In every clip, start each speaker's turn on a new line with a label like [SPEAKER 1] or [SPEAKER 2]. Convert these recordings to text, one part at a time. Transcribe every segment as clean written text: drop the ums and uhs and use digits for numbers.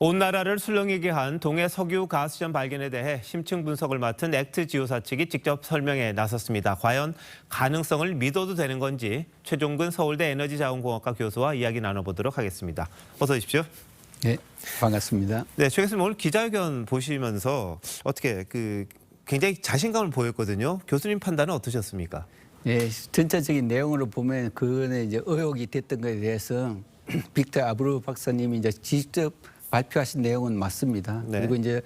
[SPEAKER 1] 온 나라를 술렁이게 한 동해 석유 가스전 발견에 대해 심층 분석을 맡은 액트지오사 측이 직접 설명에 나섰습니다. 과연 가능성을 믿어도 되는 건지 최종근 서울대 에너지자원공학과 교수와 이야기 나눠보도록 하겠습니다. 어서 오십시오.
[SPEAKER 2] 네, 반갑습니다.
[SPEAKER 1] 네, 최 교수님 오늘 기자회견 보시면서 어떻게 굉장히 자신감을 보였거든요. 교수님 판단은 어떠셨습니까?
[SPEAKER 2] 네, 전체적인 내용으로 보면 그거는 이제 의혹이 됐던 것에 대해서 빅터 아브르 박사님이 이제 직접 발표하신 내용은 맞습니다.
[SPEAKER 1] 네.
[SPEAKER 2] 그리고 이제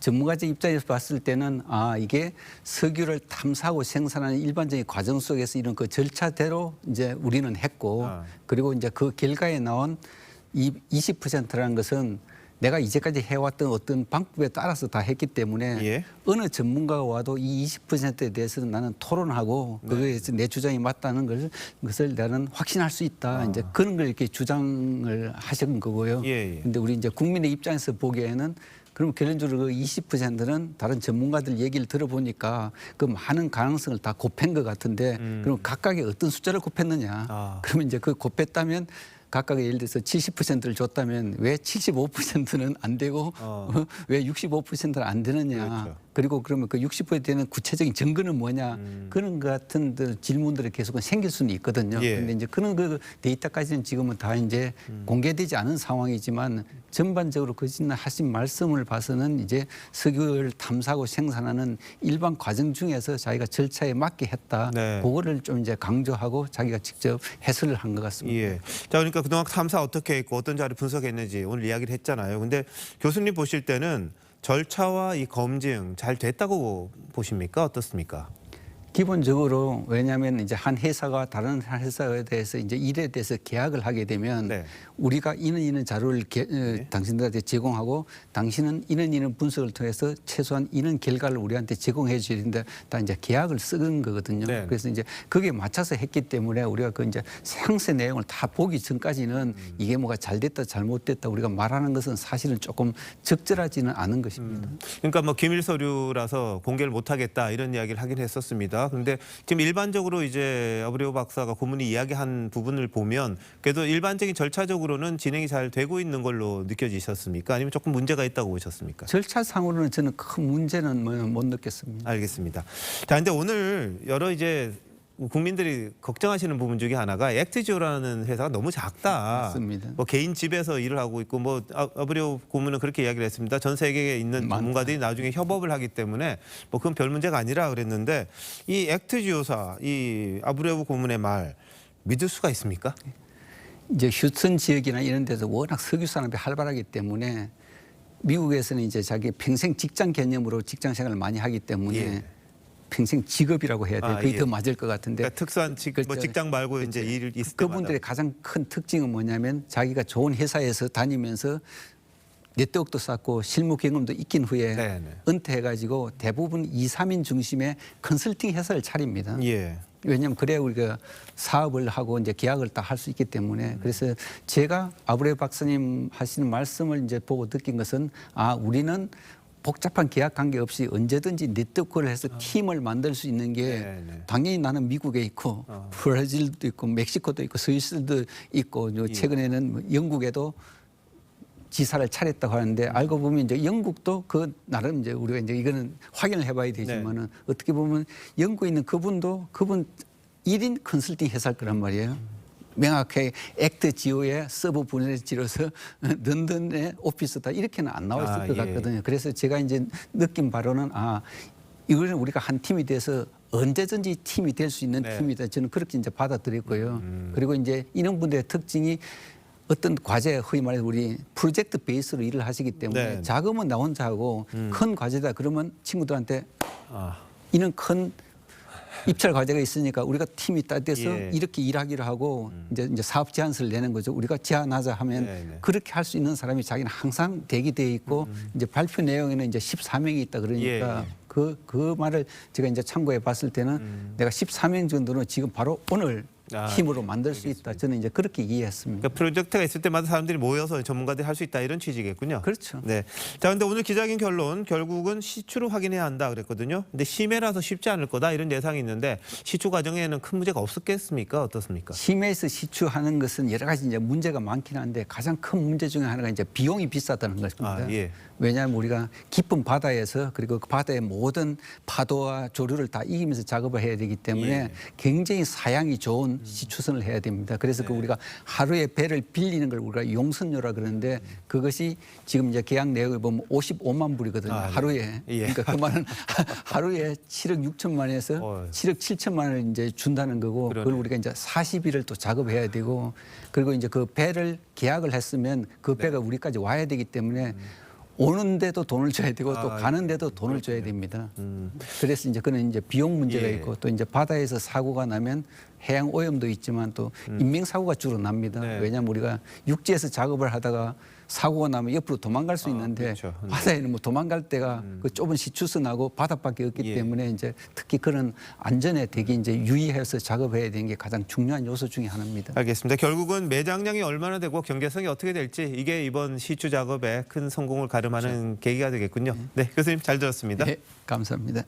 [SPEAKER 2] 전문가적 입장에서 봤을 때는 이게 석유를 탐사하고 생산하는 일반적인 과정 속에서 이런 그 절차대로 이제 우리는 했고 그리고 이제 그 결과에 나온 이 20%라는 것은 내가 이제까지 해왔던 어떤 방법에 따라서 다 했기 때문에
[SPEAKER 1] 예.
[SPEAKER 2] 어느 전문가가 와도 이 20%에 대해서는 나는 토론하고 그거에 내 주장이 맞다는 것을 나는 확신할 수 있다. 이제 그런 걸 이렇게 주장을 하신 거고요.
[SPEAKER 1] 예.
[SPEAKER 2] 근데 우리 이제 국민의 입장에서 보기에는 그럼 결론적으로 그 20%는 다른 전문가들 얘기를 들어보니까 그 많은 가능성을 다 곱한 것 같은데 그럼 각각의 어떤 숫자를 곱했느냐. 그러면 이제 그 곱했다면 각각의 예를 들어서 70%를 줬다면 왜 75%는 안 되고 왜 65%는 안 되느냐.
[SPEAKER 1] 그렇죠.
[SPEAKER 2] 그리고 그러면 그 60%는 구체적인 증거는 뭐냐. 그런 것 같은 질문들이 계속 생길 수는 있거든요. 그런데
[SPEAKER 1] 예.
[SPEAKER 2] 이제 그런 그 데이터까지는 지금은 다 이제 공개되지 않은 상황이지만 전반적으로 거짓 하신 말씀을 봐서는 이제 석유를 탐사하고 생산하는 일반 과정 중에서 자기가 절차에 맞게 했다.
[SPEAKER 1] 네.
[SPEAKER 2] 그거를 좀 이제 강조하고 자기가 직접 해설을 한 것 같습니다.
[SPEAKER 1] 예. 자, 그러니까 그동안 탐사 어떻게 했고 어떤 자료 분석했는지 오늘 이야기를 했잖아요. 근데 교수님 보실 때는 절차와 이 검증 잘 됐다고 보십니까? 어떻습니까?
[SPEAKER 2] 기본적으로 왜냐하면 이제 한 회사가 다른 한 회사에 대해서 이제 일에 대해서 계약을 하게 되면
[SPEAKER 1] 네.
[SPEAKER 2] 우리가 이런 자료를 당신들한테 제공하고 당신은 이런 분석을 통해서 최소한 이런 결과를 우리한테 제공해 줘야 된다. 다 이제 계약을 쓰는 거거든요.
[SPEAKER 1] 네.
[SPEAKER 2] 그래서 이제 거기에 맞춰서 했기 때문에 우리가 그 이제 상세 내용을 다 보기 전까지는 이게 뭐가 잘 됐다 잘못됐다 우리가 말하는 것은 사실은 조금 적절하지는 않은 것입니다.
[SPEAKER 1] 그러니까 뭐 기밀 서류라서 공개를 못 하겠다 이런 이야기를 하긴 했었습니다. 그런데 지금 일반적으로 이제 아브레오 박사가 고문이 이야기한 부분을 보면 그래도 일반적인 절차적으로는 진행이 잘 되고 있는 걸로 느껴지셨습니까? 아니면 조금 문제가 있다고 보셨습니까?
[SPEAKER 2] 절차상으로는 저는 큰 문제는 못 느꼈습니다.
[SPEAKER 1] 알겠습니다. 자, 근데 오늘 여러 이제 국민들이 걱정하시는 부분 중에 하나가 액트지오라는 회사가 너무 작다.
[SPEAKER 2] 맞습니다.
[SPEAKER 1] 뭐 개인 집에서 일을 하고 있고 뭐 아브레오 고문은 그렇게 이야기를 했습니다. 전 세계에 있는 전문가들이 나중에 협업을 하기 때문에 뭐 그건 별 문제가 아니라 그랬는데 이 액트지오사 이 아브레오 고문의 말 믿을 수가 있습니까?
[SPEAKER 2] 이제 휴스턴 지역이나 이런 데서 워낙 석유 산업이 활발하기 때문에 미국에서는 이제 자기 평생 직장 개념으로 직장 생활을 많이 하기 때문에
[SPEAKER 1] 예.
[SPEAKER 2] 평생 직업이라고 해야 돼요. 그게
[SPEAKER 1] 예.
[SPEAKER 2] 더 맞을 것 같은데.
[SPEAKER 1] 그러니까 특수한 뭐 직장 말고 이제 일을 있을 때마다.
[SPEAKER 2] 그분들의 가장 큰 특징은 뭐냐면 자기가 좋은 회사에서 다니면서 네트워크도 쌓고 실무 경험도 익힌 후에
[SPEAKER 1] 네네.
[SPEAKER 2] 은퇴해가지고 대부분 2, 3인 중심의 컨설팅 회사를 차립니다.
[SPEAKER 1] 예.
[SPEAKER 2] 왜냐하면 그래야 우리가 사업을 하고 이제 계약을 다 할 수 있기 때문에 그래서 제가 아브레 박사님 하시는 말씀을 이제 보고 느낀 것은 우리는 복잡한 계약 관계 없이 언제든지 네트워크를 해서 팀을 만들 수 있는 게 당연히 나는 미국에 있고 브라질도 있고 멕시코도 있고 스위스도 있고 최근에는 뭐 영국에도 지사를 차렸다고 하는데 알고 보면 이제 영국도 그 나름 이제 우리가 이제 이거는 확인을 해봐야 되지만은 어떻게 보면 영국에 있는 그분 1인 컨설팅 회사일 거란 말이에요. 명확하게 액트지오의 서버 분야를 지어서 런던의 오피스다 이렇게는 안 나와 있을 것 같거든요. 그래서 제가 이제 느낀 바로는 이거는 우리가 한 팀이 돼서 언제든지 팀이 될 수 있는 팀이다. 저는 그렇게 이제 받아들였고요. 그리고 이제 이런 분들의 특징이 어떤 과제, 흔히 말해서 우리 프로젝트 베이스로 일을 하시기 때문에 자금은 나 혼자 하고 큰 과제다 그러면 친구들한테 이런 큰 입찰 과제가 있으니까 우리가 팀이 따돼서 이렇게 일하기로 하고 이제 사업 제안서를 내는 거죠. 우리가 제안하자 하면 그렇게 할 수 있는 사람이 자기는 항상 대기되어 있고 이제 발표 내용에는 이제 14명이 있다 그러니까 그 말을 제가 이제 참고해 봤을 때는 내가 14명 정도는 지금 바로 오늘 힘으로 만들 수 있다. 저는 이제 그렇게 이해했습니다.
[SPEAKER 1] 그러니까 프로젝트가 있을 때마다 사람들이 모여서 전문가들이 할 수 있다 이런 취지겠군요.
[SPEAKER 2] 그렇죠.
[SPEAKER 1] 네. 자, 근데 오늘 기자회견 결론 결국은 시추로 확인해야 한다 그랬거든요. 근데 심해라서 쉽지 않을 거다 이런 예상이 있는데 시추 과정에는 큰 문제가 없었겠습니까? 어떻습니까?
[SPEAKER 2] 심해에서 시추하는 것은 여러 가지 이제 문제가 많긴 한데 가장 큰 문제 중에 하나가 이제 비용이 비싸다는 것입니다.
[SPEAKER 1] 예.
[SPEAKER 2] 왜냐하면 우리가 깊은 바다에서 그리고 그 바다의 모든 파도와 조류를 다 이기면서 작업을 해야 되기 때문에
[SPEAKER 1] 예.
[SPEAKER 2] 굉장히 사양이 좋은 시추선을 해야 됩니다. 그래서 그 우리가 하루에 배를 빌리는 걸 우리가 용선료라 그러는데 그것이 지금 이제 계약 내역을 보면 55만 불이거든요. 하루에.
[SPEAKER 1] 예.
[SPEAKER 2] 그러니까 그 말은 하루에 7억 6천만 원에서 7억 7천만 원을 이제 준다는 거고 그걸 우리가 이제 40일을 또 작업해야 되고 그리고 이제 그 배를 계약을 했으면 그 배가 우리까지 와야 되기 때문에 오는데도 돈을 줘야 되고 또 가는데도 돈을 줘야 됩니다. 그래서 이제 그는 이제 비용 문제가 있고 또 이제 바다에서 사고가 나면 해양 오염도 있지만 또 인명 사고가 주로 납니다. 왜냐하면 우리가 육지에서 작업을 하다가 사고가 나면 옆으로 도망갈 수 있는데
[SPEAKER 1] 그렇죠.
[SPEAKER 2] 바다에는 뭐 도망갈 데가 그 좁은 시추선하고 바다밖에 없기 때문에 이제 특히 그런 안전에 되게 이제 유의해서 작업해야 되는 게 가장 중요한 요소 중에 하나입니다.
[SPEAKER 1] 알겠습니다. 결국은 매장량이 얼마나 되고 경제성이 어떻게 될지 이게 이번 시추 작업에 큰 성공을 가름하는 계기가 되겠군요. 네, 교수님 잘 들었습니다.
[SPEAKER 2] 네, 감사합니다.